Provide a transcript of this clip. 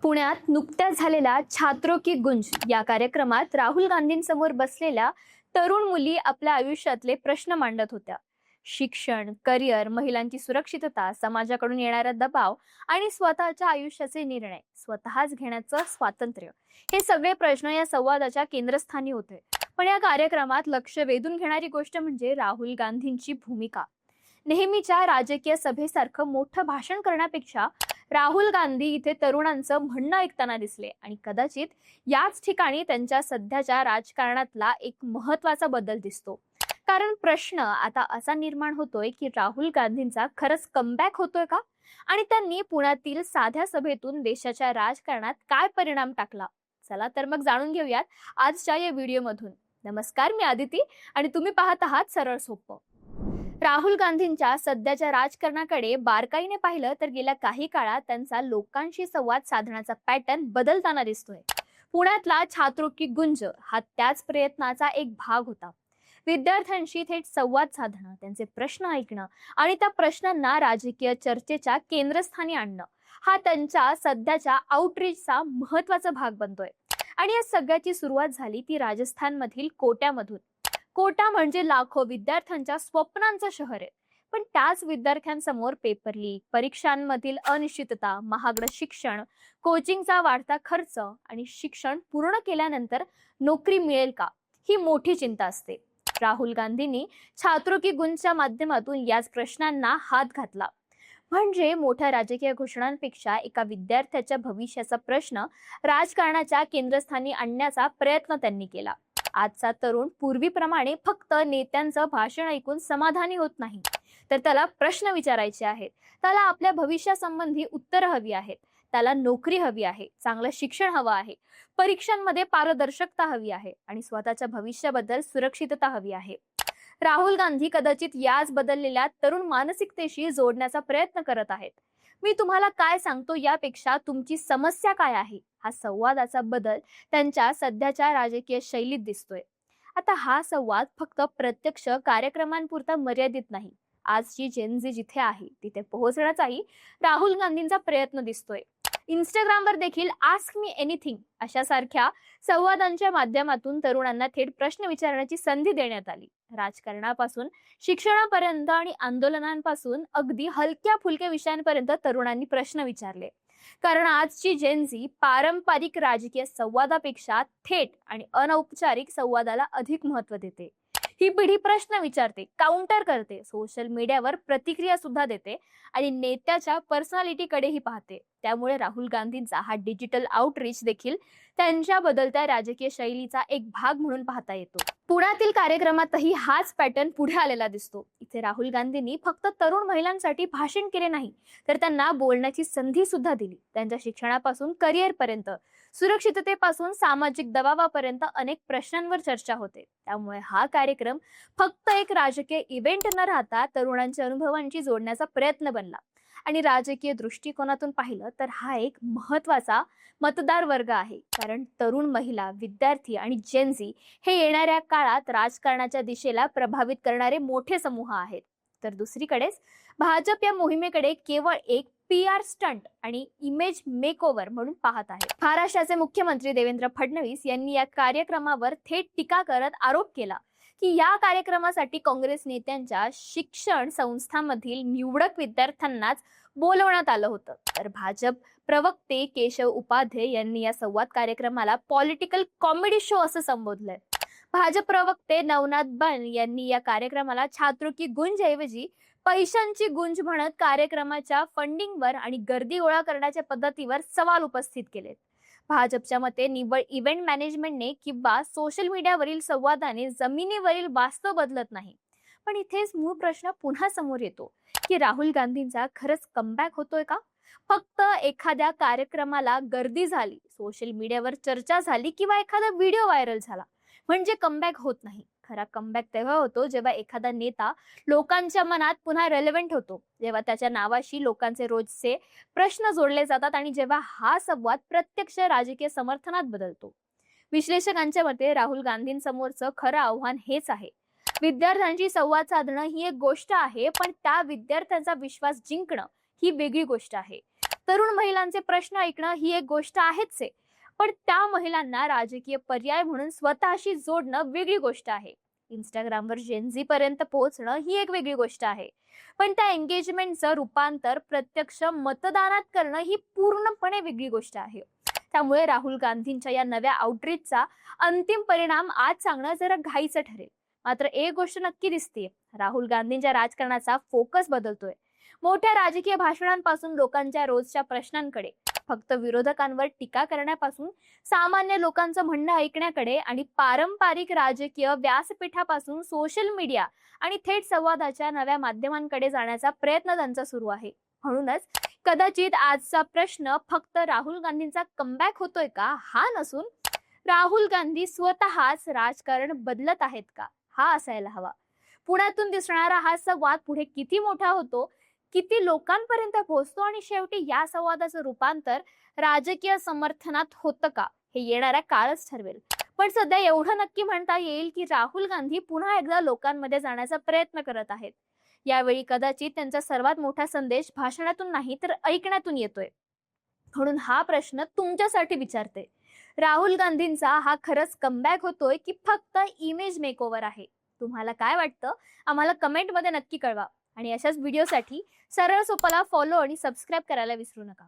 पुण्यात नुकत्याच झालेल्या छात्रों की गुंज या कार्यक्रमात राहुल गांधींसमोर बसलेल्या तरुण मुली आपल्या आयुष्यातले प्रश्न मांडत होत्या. शिक्षण, करिअर, महिलांची सुरक्षितता, समाजाकडून येणारा दबाव आणि स्वतःच्या आयुष्याचे निर्णय स्वतःच घेण्याचं स्वातंत्र्य, हे सगळे प्रश्न या संवादाच्या केंद्रस्थानी होते. पण या कार्यक्रमात लक्ष वेधून घेणारी गोष्ट म्हणजे राहुल गांधींची भूमिका. नेहमीच्या राजकीय सभेसारखं मोठं भाषण करण्यापेक्षा राहुल गांधी इथे तरुणांचं म्हणणं ऐकताना दिसले आणि कदाचित याच ठिकाणी त्यांच्या सध्याच्या राजकारणातला एक महत्वाचा बदल दिसतो. कारण प्रश्न आता असा निर्माण होतोय की राहुल गांधींचा खरंच कमबॅक होतोय का, आणि त्यांनी पुण्यातील साध्या सभेतून देशाच्या राजकारणात काय परिणाम टाकला. चला तर मग जाणून घेऊयात आजच्या या व्हिडिओमधून. नमस्कार, मी आदिती आणि तुम्ही पाहत आहात सरळ सोपं. राहुल गांधींच्या सध्याच्या राजकारणाकडे बारकाईने पाहिलं तर गेल्या काही काळात त्यांचा लोकांशी संवाद साधण्याचा पॅटर्न बदलताना दिसतोय. पुण्यातला छात्रों की गुंज हा त्याच प्रयत्नाचा एक भाग होता. विद्यार्थ्यांशी थेट संवाद साधणं, त्यांचे प्रश्न ऐकणं आणि त्या प्रश्नांना राजकीय चर्चेच्या केंद्रस्थानी आणणं, हा त्यांच्या सध्याच्या आउटरीचचा महत्वाचा भाग बनतोय. आणि या सगळ्याची सुरुवात झाली ती राजस्थानमधील कोट्यामधून. कोटा म्हणजे लाखो विद्यार्थ्यांच्या स्वप्नांचं शहर आहे. पण त्याच विद्यार्थ्यांसमोर पेपर लीक, परीक्षांमधील अनिश्चितता, महागडं शिक्षण, कोचिंगचा वाढता खर्च आणि शिक्षण पूर्ण केल्यानंतर नोकरी मिळेल का, ही मोठी चिंता असते. राहुल गांधींनी छात्रों की गुंजच्या माध्यमातून याच प्रश्नांना हात घातला. म्हणजे मोठ्या राजकीय घोषणांपेक्षा एका विद्यार्थ्याच्या भविष्याचा प्रश्न राजकारणाच्या केंद्रस्थानी आणण्याचा प्रयत्न त्यांनी केला. आजचा तरुण पूर्वीप्रमाणे फक्त नेत्यांचं भाषण ऐकून समाधानी होत नाही, तर त्याला प्रश्न विचारायचे आहेत. त्याला आपल्या भविष्यासंबंधी उत्तरं हवी आहेत. त्याला नोकरी हवी आहे, चांगलं शिक्षण हवं आहे, परीक्षांमध्ये पारदर्शकता हवी आहे आणि स्वतःच्या भविष्याबद्दल सुरक्षितता हवी आहे. राहुल गांधी कदाचित याच बदललेल्या तरुण मानसिकतेशी जोडण्याचा प्रयत्न करत आहेत. मी तुम्हाला काय सांगतो यापेक्षा तुमची समस्या काय आहे, हा संवादाचा बदल त्यांच्या सध्याच्या राजकीय शैलीत दिसतोय. आता हा संवाद फक्त प्रत्यक्ष कार्यक्रमांपुरता मर्यादित नाही. आजची जेनझी जिथे आहे तिथे पोहोचण्याचाही राहुल गांधींचा प्रयत्न दिसतोय. इंस्टाग्रामवर देखील आस्क मी एनिथिंग अशा सारख्या संवादांच्या माध्यमातून तरुणांना थेट प्रश्न विचारण्याची संधी देण्यात आली. राजकारणापासून शिक्षणापर्यंत आणि आंदोलनांपासून अगदी हलक्या फुलक्या विषयांपर्यंत तरुणांनी प्रश्न विचारले. कारण आजची जेनझी पारंपरिक राजकीय संवादापेक्षा थेट आणि अनौपचारिक संवादाला अधिक महत्त्व देते. ही पिढी प्रश्न विचारते, काउंटर करते, सोशल मीडियावर प्रतिक्रिया सुद्धा देते आणि नेत्याच्या पर्सनॅलिटीकडेही पाहते. त्यामुळे राहुल गांधींचा हा डिजिटल आउटरीच देखील त्यांच्या बदलत्या राजकीय शैलीचा एक भाग म्हणून पाहता येतो. पुण्यातील कार्यक्रमातही हाच पॅटर्न पुढे आलेला दिसतो. इथे राहुल गांधींनी फक्त तरुण महिलांसाठी भाषण केले नाही, तर त्यांना बोलण्याची संधी सुद्धा दिली. त्यांच्या शिक्षणापासून करिअरपर्यंत, सुरक्षिततेपासून सामाजिक दबावापर्यंत अनेक प्रश्नांवर चर्चा होते. त्यामुळे हा कार्यक्रम फक्त एक राजकीय इव्हेंट न राहता तरुणांच्या अनुभवांची जोडण्याचा प्रयत्न बनला. आणि राजकीय दृष्टिकोनातून पाहिलं तर हा एक महत्वाचा मतदार वर्ग आहे. कारण तरुण महिला, विद्यार्थी आणि जेनझी हे येणाऱ्या काळात राजकारणाच्या दिशेला प्रभावित करणारे मोठे समूह आहेत. तर दुसरीकडेच भाजप या मोहिमेकडे केवळ एक PR स्टंट आणि इमेज मेकओव्हर म्हणून पाहत आहे. महाराष्ट्राचे मुख्यमंत्री देवेंद्र फडणवीस यांनी या कार्यक्रमावर थेट टीका करत आरोप केला की या कार्यक्रमासाठी काँग्रेस नेत्यांच्या शिक्षण संस्थांमधील निवडक विद्यार्थ्यांनाच बोलवण्यात आलं होतं. तर भाजप प्रवक्ते केशव उपाध्ये यांनी या संवाद कार्यक्रमाला पॉलिटिकल कॉमेडी शो असं संबोधलंय. भाजप प्रवक्ते नवनाथ बन यांनी या कार्यक्रमाला छात्रों की गुंज ऐवजी पैशांची गुंज म्हणत कार्यक्रमाच्या फंडिंगवर आणि गर्दी गोळा करण्याच्या पद्धतीवर सवाल उपस्थित केलेत. भाजपच्या मते निव्वळ इव्हेंट मॅनेजमेंटने किंवा सोशल मीडियावरील संवादाने जमिनीवरील वास्तव बदलत नाही. पण इथेच मूळ प्रश्न पुन्हा समोर येतो की राहुल गांधींचा खरंच कमबॅक होतोय का? फक्त एखाद्या कार्यक्रमाला गर्दी झाली, सोशल मीडियावर चर्चा झाली किंवा एखादा व्हिडिओ व्हायरल झाला म्हणजे कमबॅक होत नाही. खरा कमबॅक तेव्हा होतो जेव्हा एखादा नेता लोकांच्या मनात पुन्हा रेलेव्हंट होतो, जेव्हा त्याच्या नावाशी लोकांचे रोजचे प्रश्न जोडले जातात आणि जेव्हा हा संवाद प्रत्यक्ष राजकीय समर्थनात बदलतो. विश्लेषकांच्या मते राहुल गांधींसमोरचं खरं आव्हान हेच आहे. विद्यार्थ्यांशी संवाद साधणं ही एक गोष्ट आहे, पण त्या विद्यार्थ्यांचा विश्वास जिंकणं ही वेगळी गोष्ट आहे. तरुण महिलांचे प्रश्न ऐकणं ही एक गोष्ट आहेच आहे, पण त्या महिलांना राजकीय पर्याय म्हणून स्वतःशी जोडणं वेगळी गोष्ट आहे. इंस्टाग्रामवर जेनझी पर्यंत पोहोचणं ही एक वेगळी गोष्ट आहे, पण त्या एंगेजमेंटचं रूपांतर प्रत्यक्ष मतदानात करणं ही पूर्णपणे वेगळी गोष्ट आहे. त्यामुळे राहुल गांधींच्या या नव्या आउटरीचचा अंतिम परिणाम आज सांगणं जरा घाईचं ठरेल. मात्र एक गोष्ट नक्की दिसते, राहुल गांधींच्या राजकारणाचा फोकस बदलतोय. मोठ्या राजकीय भाषणांपासून लोकांच्या रोजच्या प्रश्नांकडे, फक्त विरोधकांवर टीका करण्यापासून सामान्य लोकांचं म्हणणं ऐकण्याकडे आणि पारंपरिक राजकीय व्यासपीठापासून सोशल मीडिया आणि थेट संवादाच्या नव्या माध्यमांकडे जाण्याचा प्रयत्न त्यांचा सुरू आहे. म्हणूनच कदाचित आजचा प्रश्न फक्त राहुल गांधींचा कमबॅक होतोय का हा नसून राहुल गांधी स्वतःच राजकारण बदलत आहेत का हा असायला हवा. पुण्यातून दिसणारा हा संवाद पुढे किती मोठा होतो, किती लोकांपर्यंत पोहोचतो आणि शेवटी या संवादाचं रूपांतर राजकीय समर्थनात होतं का हे येणाऱ्या काळच ठरवेल. पण सध्या एवढं नक्की म्हणता येईल की राहुल गांधी पुन्हा एकदा लोकांमध्ये जाण्याचा प्रयत्न करत आहेत. यावेळी कदाचित त्यांचा सर्वात मोठा संदेश भाषणातून नाही तर ऐकण्यातून येतोय. म्हणून हा प्रश्न तुमच्यासाठी विचारते, राहुल गांधींचा हा खरंच कमबॅक होतोय की फक्त इमेज मेकओव्हर आहे? तुम्हाला काय वाटतं आम्हाला कमेंटमध्ये नक्की कळवा. आणि अशाच व्हिडिओसाठी सरळ सोपाला फॉलो आणि सबस्क्राईब करायला विसरू नका.